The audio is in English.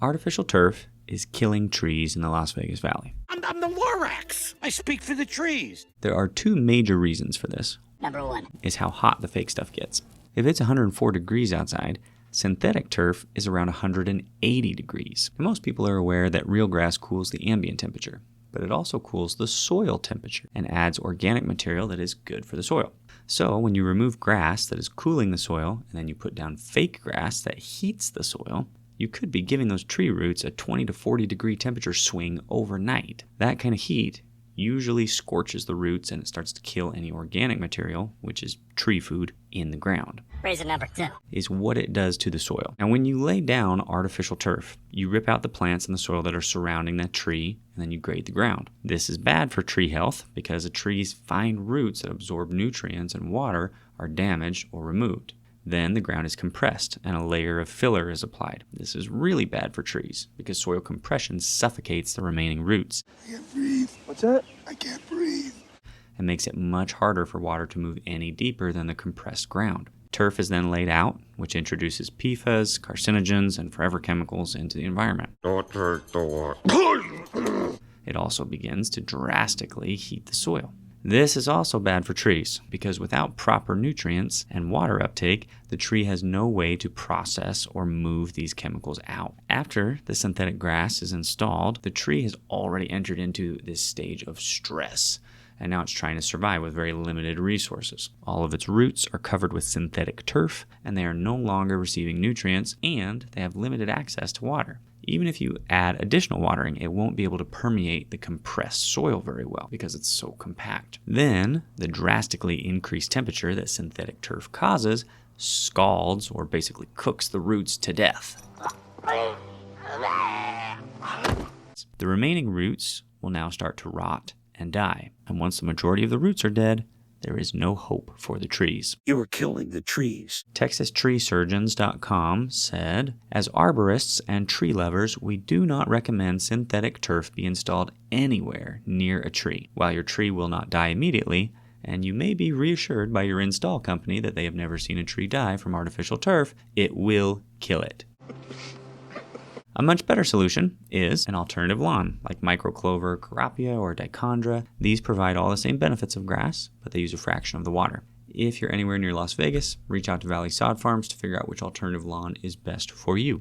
Artificial turf is killing trees in the Las Vegas Valley. I'm the Lorax. I speak for the trees. There are two major reasons for this. Number one is how hot the fake stuff gets. If it's 104 degrees outside, synthetic turf is around 180 degrees. And most people are aware that real grass cools the ambient temperature, but it also cools the soil temperature and adds organic material that is good for the soil. So when you remove grass that is cooling the soil and then you put down fake grass that heats the soil, you could be giving those tree roots a 20 to 40 degree temperature swing overnight. That kind of heat usually scorches the roots and it starts to kill any organic material, which is tree food, in the ground. Reason number two is what it does to the soil. Now, when you lay down artificial turf, you rip out the plants in the soil that are surrounding that tree, and then you grade the ground. This is bad for tree health because a tree's fine roots that absorb nutrients and water are damaged or removed. Then the ground is compressed and a layer of filler is applied. This is really bad for trees because soil compression suffocates the remaining roots. I can't breathe. What's that? I can't breathe. And makes it much harder for water to move any deeper than the compressed ground. Turf is then laid out, which introduces pfas, carcinogens, and forever chemicals into the environment. It also begins to drastically heat the soil. This is also bad for trees because without proper nutrients and water uptake, the tree has no way to process or move these chemicals out. After the synthetic grass is installed, the tree has already entered into this stage of stress, and now it's trying to survive with very limited resources. All of its roots are covered with synthetic turf, and they are no longer receiving nutrients, and they have limited access to water. Even if you add additional watering, it won't be able to permeate the compressed soil very well because it's so compact. Then, the drastically increased temperature that synthetic turf causes scalds or basically cooks the roots to death. The remaining roots will now start to rot and die. And once the majority of the roots are dead, there is no hope for the trees. You are killing the trees. TexasTreeSurgeons.com said, as arborists and tree lovers, we do not recommend synthetic turf be installed anywhere near a tree. While your tree will not die immediately, and you may be reassured by your install company that they have never seen a tree die from artificial turf, it will kill it. A much better solution is an alternative lawn, like microclover, carapia, or dichondra. These provide all the same benefits of grass, but they use a fraction of the water. If you're anywhere near Las Vegas, reach out to Valley Sod Farms to figure out which alternative lawn is best for you.